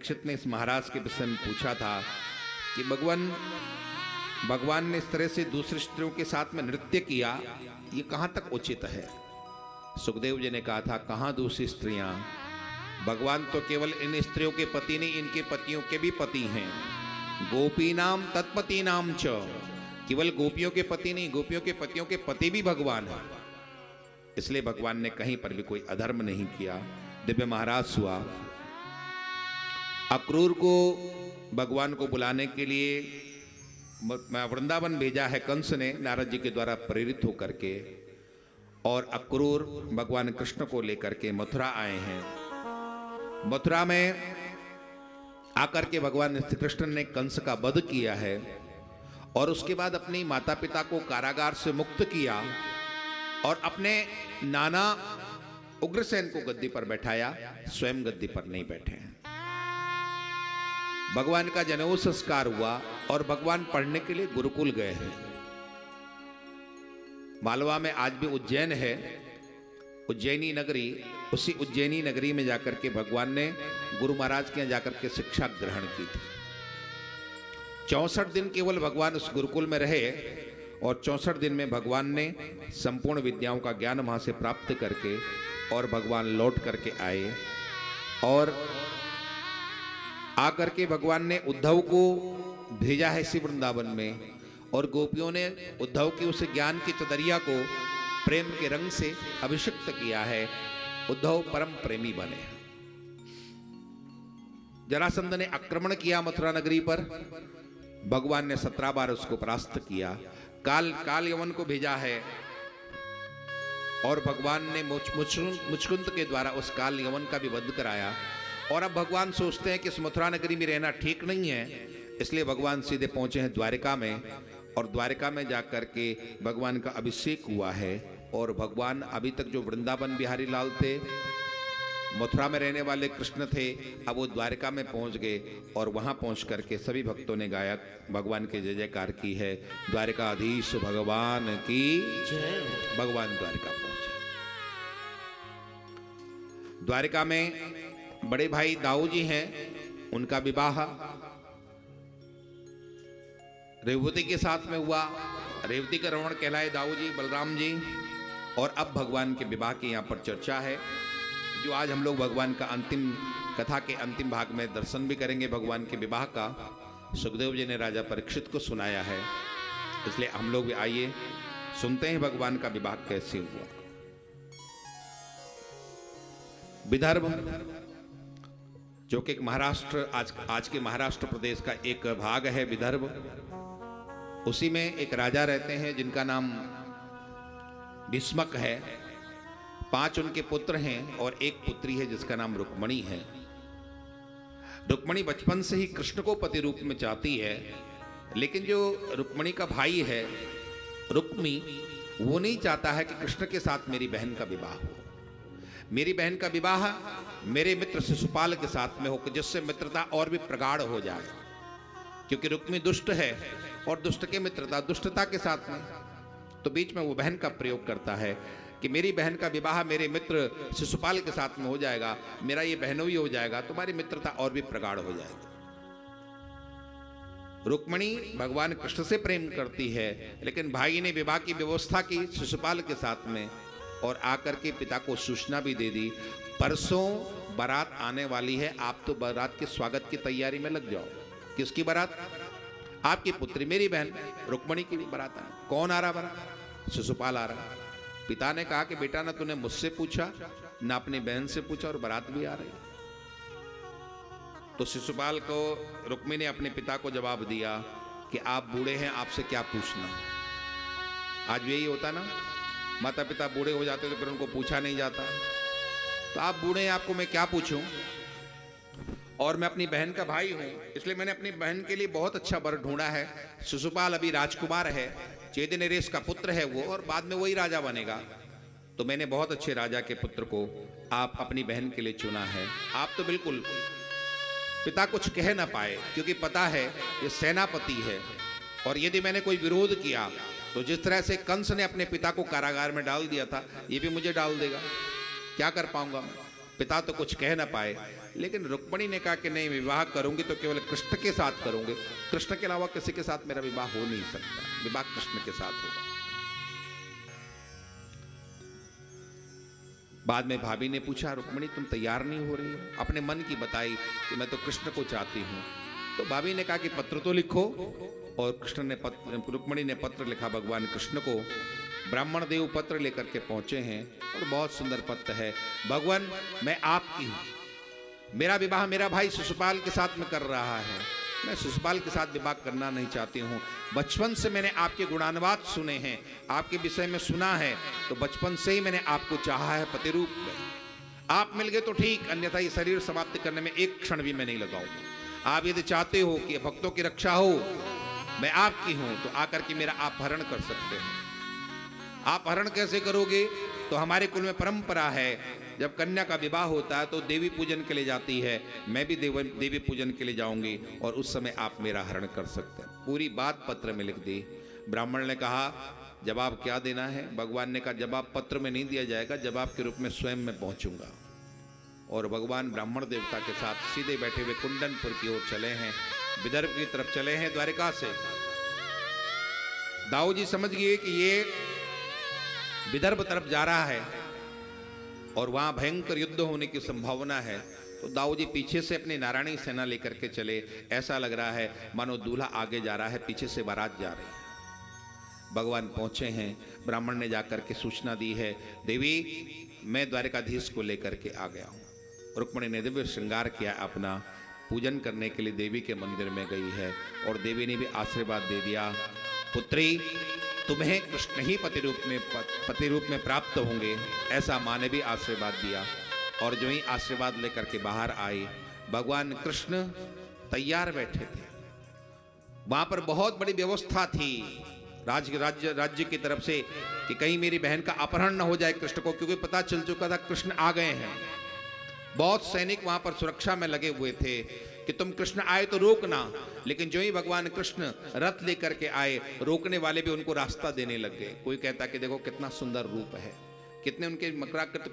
परीक्षित ने इस महाराज के विषय में पूछा था कि भगवान ने इस तरह से दूसरी स्त्रियों के साथ में नृत्य किया, ये कहाँ तक उचित है। सुखदेव जी ने कहा था, कहाँ दूसरी स्त्रियां, भगवान तो केवल इन स्त्रियों के पति नहीं, इनके पतियों के भी पति हैं। गोपी नाम तत्पति नाम च, केवल गोपियों के पति नहीं, गोपियों के पतियों के पति भी भगवान है। इसलिए भगवान ने कहीं पर भी कोई अधर्म नहीं किया। दिव्य महाराज हुआ, अक्रूर को भगवान को बुलाने के लिए वृंदावन भेजा है कंस ने, नारद जी के द्वारा प्रेरित होकर के, और अक्रूर भगवान कृष्ण को लेकर के मथुरा आए हैं। मथुरा में आकर के भगवान श्री कृष्ण ने कंस का वध किया है और उसके बाद अपनी माता पिता को कारागार से मुक्त किया और अपने नाना उग्रसेन को गद्दी पर बैठाया, स्वयं गद्दी पर नहीं बैठे हैं। भगवान का जनेऊ संस्कार हुआ और भगवान पढ़ने के लिए गुरुकुल गए हैं। मालवा में आज भी उज्जैन है, उज्जैनी नगरी, उसी उज्जैनी नगरी में जाकर के भगवान ने गुरु महाराज के यहाँ जाकर के शिक्षा ग्रहण की थी। 64 दिन केवल भगवान उस गुरुकुल में रहे और 64 दिन में भगवान ने संपूर्ण विद्याओं का ज्ञान वहां से प्राप्त करके और भगवान लौट करके आए। और आकर के भगवान ने उद्धव को भेजा है इसी वृंदावन में, और गोपियों ने उद्धव की उस ज्ञान की चदरिया को प्रेम के रंग से अभिषिक्त किया है। उद्धव परम प्रेमी बने। जरासंध ने आक्रमण किया मथुरा नगरी पर, भगवान ने 17 बार उसको परास्त किया। काल यवन को भेजा है और भगवान ने मुचकुंद के द्वारा उस काल यवन का भी वध कराया। और अब भगवान सोचते हैं कि इस मथुरा नगरी में रहना ठीक नहीं है, इसलिए भगवान सीधे पहुंचे हैं द्वारिका में, और द्वारिका में जाकर के भगवान का अभिषेक हुआ है। और भगवान अभी तक जो वृंदावन बिहारी लाल थे, मथुरा में रहने वाले कृष्ण थे, अब वो द्वारिका में पहुंच गए और वहां पहुंच करके सभी भक्तों ने गायक भगवान के जय जयकार की है। द्वारिकाधीश भगवान की जय। भगवान द्वारिका पहुंचे। द्वारिका में बड़े भाई दाऊ जी हैं, उनका विवाह रेवती के साथ में हुआ। रेवती का रमण कहलाए दाऊ जी, बलराम जी। और अब भगवान के विवाह की यहाँ पर चर्चा है, जो आज हम लोग भगवान का अंतिम कथा के अंतिम भाग में दर्शन भी करेंगे। भगवान के विवाह का सुखदेव जी ने राजा परीक्षित को सुनाया है, इसलिए हम लोग भी आइए सुनते हैं भगवान का विवाह कैसे हुआ। विदर्भ, जो कि एक महाराष्ट्र, आज के महाराष्ट्र प्रदेश का एक भाग है विदर्भ, उसी में एक राजा रहते हैं जिनका नाम भीष्मक है। 5 उनके पुत्र हैं और एक पुत्री है जिसका नाम रुक्मणी है। रुक्मणी बचपन से ही कृष्ण को पति रूप में चाहती है, लेकिन जो रुक्मणी का भाई है रुक्मी, वो नहीं चाहता है कि कृष्ण के साथ मेरी बहन का विवाह हो। मेरी बहन का विवाह मेरे मित्र शिशुपाल के साथ में हो, जिससे मित्रता और भी प्रगाढ़ हो जाए, क्योंकि रुक्मी दुष्ट है और दुष्ट के मित्रता दुष्टता के साथ में, तो बीच में वो बहन का प्रयोग करता है कि मेरी बहन का विवाह मेरे मित्र शिशुपाल के साथ में हो जाएगा, मेरा ये बहनोई हो जाएगा, तुम्हारी मित्रता और भी प्रगाढ़ हो जाएगी। रुक्मणी भगवान कृष्ण से प्रेम करती है, लेकिन भाई ने विवाह की व्यवस्था की शिशुपाल के साथ में, और आकर के पिता को सूचना भी दे दी, परसों बारात आने वाली है, आप तो बारात के स्वागत की तैयारी में लग जाओ। किसकी बारात? आपकी पुत्री मेरी बहन रुक्मणी की भी बारात है। कौन आ रहा बारात? शिशुपाल आ रहा। पिता ने कहा कि बेटा, ना तूने मुझसे पूछा ना अपनी बहन से पूछा, और बारात भी आ रही। तो शिशुपाल को रुक्मी ने अपने पिता को जवाब दिया कि आप बूढ़े हैं, आपसे क्या पूछना। आज भी यही होता ना, माता पिता बूढ़े हो जाते तो फिर उनको पूछा नहीं जाता। तो आप बूढ़े हैं, आपको मैं क्या पूछूं, और मैं अपनी बहन का भाई हूं, इसलिए मैंने अपनी बहन के लिए बहुत अच्छा वर ढूंढा है। शिशुपाल अभी राजकुमार है, चेदि नरेश का पुत्र है वो, और बाद में वही राजा बनेगा। तो मैंने बहुत अच्छे राजा के पुत्र को आप अपनी बहन के लिए चुना है। आप तो बिल्कुल, पिता कुछ कह ना पाए, क्योंकि पता है ये सेनापति है, और यदि मैंने कोई विरोध किया तो जिस तरह से कंस ने अपने पिता को कारागार में डाल दिया था, ये भी मुझे डाल देगा। क्या कर पाऊंगा मैं? पिता तो कुछ कह ना पाए, लेकिन रुक्मिणी ने कहा कि नहीं, विवाह करूंगी तो केवल कृष्ण के साथ करूंगी, कृष्ण के अलावा किसी के साथ मेरा विवाह हो नहीं सकता, विवाह कृष्ण के साथ होगा। बाद में भाभी ने पूछा, रुक्मिणी तुम तैयार नहीं हो रही हो? अपने मन की बताई कि मैं तो कृष्ण को चाहती हूँ। तो भाभी ने कहा कि पत्र तो लिखो, और कृष्ण ने रुक्मिणी ने पत्र लिखा भगवान कृष्ण को। ब्राह्मण देव पत्र लेकर के पहुंचे हैं और बहुत सुंदर पत्र है। भगवान, मैं आपकी हूं, मेरा विवाह मेरा भाई शिशुपाल के साथ में कर रहा है, मैं शिशुपाल के साथ विवाह करना नहीं चाहती हूँ। बचपन से मैंने आपके गुणानुवाद सुने हैं, आपके विषय में सुना है, तो बचपन से ही मैंने आपको चाहा है पति रूप में। आप मिल गए तो ठीक, अन्यथा ये शरीर समाप्त करने में एक क्षण भी मैं नहीं लगाऊंगा। आप यदि चाहते हो कि भक्तों की रक्षा हो, मैं आपकी हूं, तो आकर के मेरा आप हरण कर सकते हैं। आप हरण कैसे करोगे? तो हमारे कुल में परंपरा है, जब कन्या का विवाह होता है तो देवी पूजन के लिए जाती है, मैं भी देवी पूजन के लिए जाऊंगी, और उस समय आप मेरा हरण कर सकते हैं। पूरी बात पत्र में लिख दी। ब्राह्मण ने कहा, जवाब क्या देना है? भगवान ने कहा, जवाब पत्र में नहीं दिया जाएगा, जवाब के रूप में स्वयं मैं पहुंचूंगा। और भगवान ब्राह्मण देवता के साथ सीधे बैठे हुए कुंडनपुर की ओर चले हैं, विदर्भ की तरफ चले हैं, द्वारिका से। दाऊ जी समझ गए कि ये विदर्भ तरफ जा रहा है और वहां भयंकर युद्ध होने की संभावना है, तो दाऊ जी पीछे से अपनी नारायणी सेना लेकर के चले। ऐसा लग रहा है मानो दूल्हा आगे जा रहा है, पीछे से बारात जा रही है। भगवान पहुंचे हैं, ब्राह्मण ने जाकर के सूचना दी है, देवी मैं द्वारिकाधीश को लेकर के आ गया हूं। रुक्मिणी ने दिव्य श्रृंगार किया, अपना पूजन करने के लिए देवी के मंदिर में गई है, और देवी ने भी आशीर्वाद दे दिया, पुत्री तुम्हें कृष्ण ही पति रूप में प्राप्त होंगे, ऐसा माँ ने भी आशीर्वाद दिया। और जो ही आशीर्वाद लेकर के बाहर आई, भगवान कृष्ण तैयार बैठे थे। वहां पर बहुत बड़ी व्यवस्था थी राज्य की तरफ से कि कहीं मेरी बहन का अपहरण न हो जाए कृष्ण को, क्योंकि पता चल चुका था कृष्ण आ गए हैं। बहुत सैनिक वहां पर सुरक्षा में लगे हुए थे कि तुम कृष्ण आए तो रोकना, लेकिन जो ही भगवान कृष्ण रथ लेकर के आए, रोकने वाले भी उनको रास्ता देने लग गए। कोई कहता कि देखो कितना सुंदर रूप है, कितने उनके मकराकृत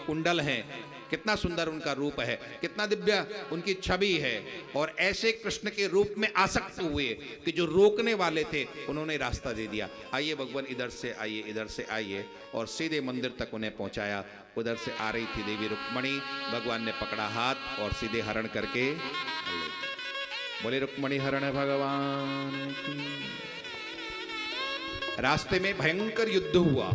कुंडल हैं, कितना सुंदर उनका रूप है, कितना दिव्य उनकी छवि है। और ऐसे कृष्ण के रूप में आसक्त हुए कि जो रोकने वाले थे उन्होंने रास्ता दे दिया, आइए भगवान इधर से आइए, इधर से आइए, और सीधे मंदिर तक उन्हें पहुंचाया। उधर से आ रही थी देवी रुक्मिणी, भगवान ने पकड़ा हाथ और सीधे हरण करके बोले, रुक्मिणी हरण भगवान की। रास्ते में भयंकर युद्ध हुआ,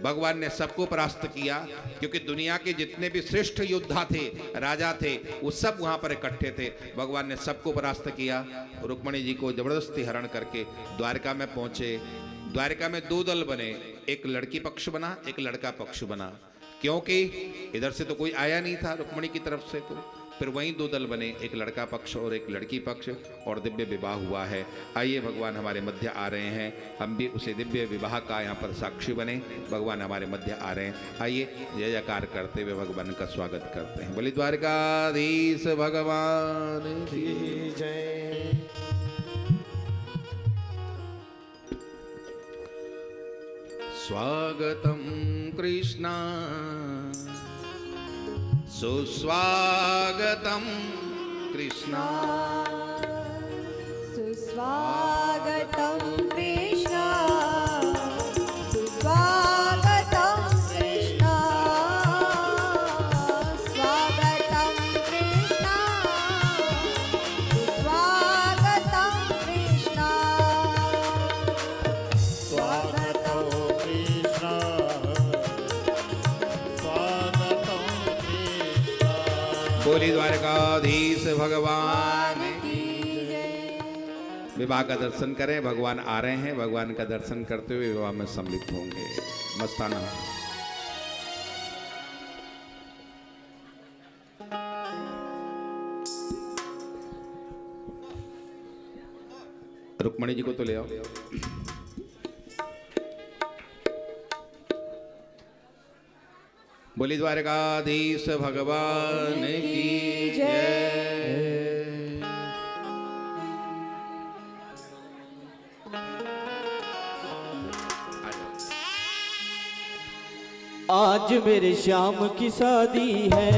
भगवान ने सबको परास्त किया, क्योंकि दुनिया के जितने भी श्रेष्ठ योद्धा थे, राजा थे, वो सब वहां पर इकट्ठे थे। भगवान ने सबको परास्त किया, रुक्मिणी जी को जबरदस्ती हरण करके द्वारका में पहुंचे। द्वारका में दो दल बने, एक लड़की पक्ष बना, एक लड़का पक्ष बना, क्योंकि इधर से तो कोई आया नहीं था रुक्मिणी की तरफ से, तो फिर वहीं दो दल बने, एक लड़का पक्ष और एक लड़की पक्ष, और दिव्य विवाह हुआ है। आइए भगवान हमारे मध्य आ रहे हैं, हम भी उसे दिव्य विवाह का यहाँ पर साक्षी बने। भगवान हमारे मध्य आ रहे हैं, आइए जय जयकार करते हुए भगवान का स्वागत करते हैं। बोली द्वारकाधीश भगवान की जय। स्वागतम कृष्ण सुस्वागतम कृष्ण सुस्वागतम कृष्ण सुस्वागतम कृष्ण स्वागतम कृष्ण सुस्वागतम कृष्ण स्वागतम कृष्ण स्वागतम कृष्ण। बोली द्वारकाधीश भगवान की। विवाह का दर्शन करें, भगवान आ रहे हैं, भगवान का दर्शन करते हुए विवाह में सम्मिलित होंगे। मस्ताना रुक्मिणी जी को तो ले आओ। बोली द्वारकाधीश भगवान की जय। आज मेरे श्याम की शादी है।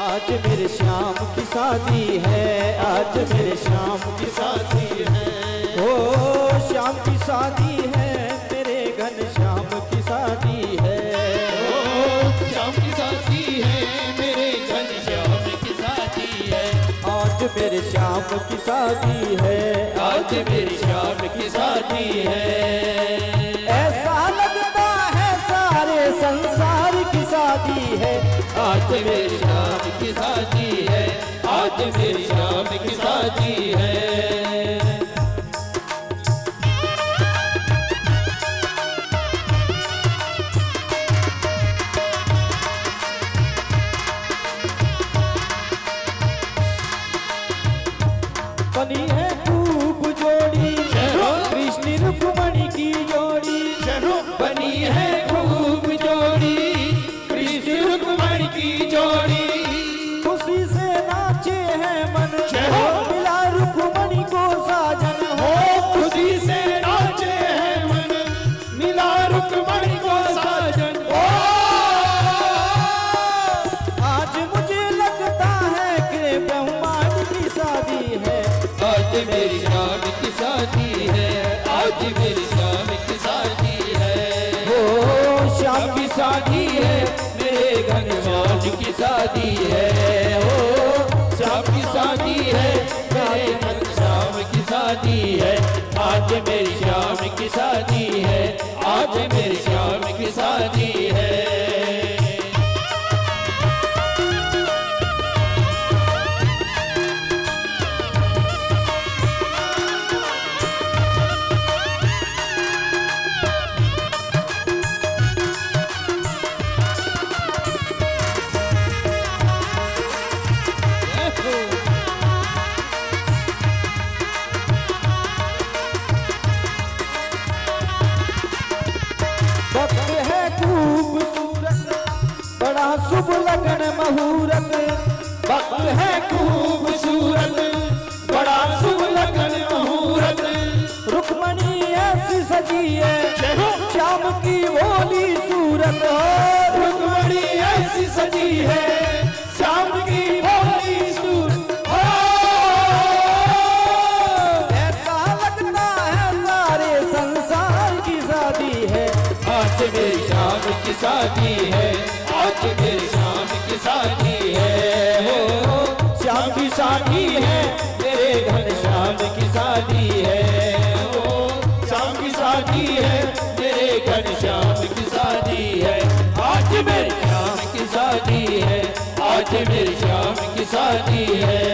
आज मेरे श्याम की शादी है, आज मेरे श्याम की शादी है। ओ श्याम की शादी है, मेरे घन श्याम की शादी है। ओ श्याम की शादी है, मेरे घन श्याम की शादी है। आज मेरे श्याम की शादी है, आज मेरे श्याम की शादी है। ऐसा लगता है सारे संसार की शादी है। आज मेरे श्याम की शादी है, आज मेरे श्याम की शादी है। बनी है खूब जोड़ी, कृष्ण रुक्मणी की जोड़ी। बनी है खूब जोड़ी, कृष्ण रुक्मणी की जोड़ी। खुशी से नाचे हैं मन, मिला रुक्मणी को साजन हो। खुशी से नाचे हैं मन, मिला रुक्मणी को साजन। आज मुझे लगता है कि ब्रह्मांड की शादी है। आज मेरी श्याम की शादी है, आज मेरी श्याम की शादी है। ओ श्याम की शादी है, मेरे घन श्याम की शादी है। ओ श्याम की शादी है, मेरे घन श्याम की शादी है। आज मेरी श्याम की शादी है, आज मेरी श्याम की शादी है। वक्त है खूबसूरत, बड़ा शुभ लगन मुहूर्त। वक्त है खूबसूरत, बड़ा शुभ लगन मुहूर्त। रुक्मणी ऐसी सजी है, श्याम की भोली सूरत। रुक्मणी ऐसी सजी है, श्याम की भोली सूरत। ऐसा लगता है सारे संसार की शादी है। आज मेरी श्याम की शादी है, आज मेरी श्याम की शादी है। हो श्याम की शादी है, मेरे घन श्याम की शादी है। हो श्याम की शादी है, मेरे घन श्याम की शादी है। आज मेरी श्याम की शादी है, आज मेरी श्याम की शादी है।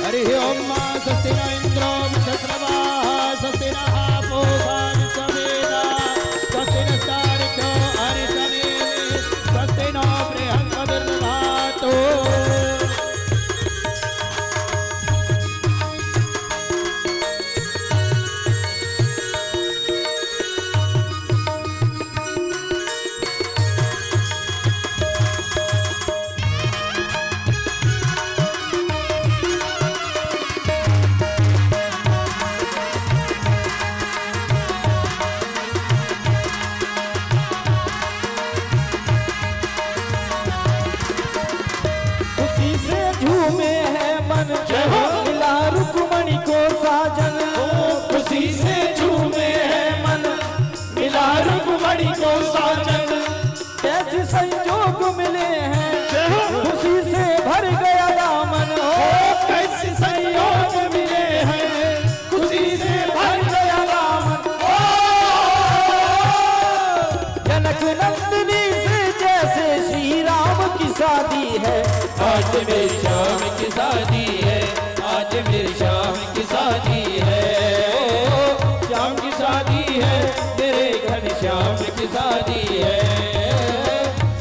हरि ओम स्वस्ति न इंद्रो विश्ववाः स्वस्ति नः पूषा सवेदा स्वस्ति नस्तार्क्ष्यो अरिष्टनेमिः स्वस्ति नो बृहस्पतिर्दधातु। खुशी से झूमे है मन, मिला रुक्मणी को साजन। खुशी से झूमे है मन, मिला रुक्मणी को साजन। कैसे संयोग मिले हैं, खुशी से भर गया दामन। कैसे संयोग मिले हैं, खुशी से भर गया दामन। जनक नंदिनी से जैसे श्री राम की शादी है। आज मेरी श्याम की शादी है, आज मेरी श्याम की शादी है। ओ श्याम की शादी है, मेरे घन श्याम की शादी है।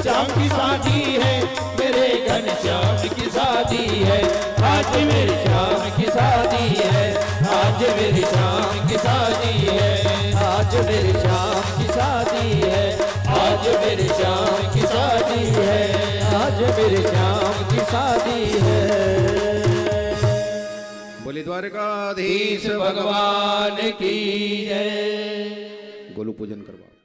श्याम की शादी है, मेरे घन श्याम की शादी है। आज मेरी श्याम की शादी है, आज मेरी श्याम की शादी है। आज मेरी श्याम की शादी है, आज मेरी श्याम की शादी है। आज मेरे श्याम की शादी है। बोले द्वारकाधीश भगवान की जय। गोलू पूजन करवाओ।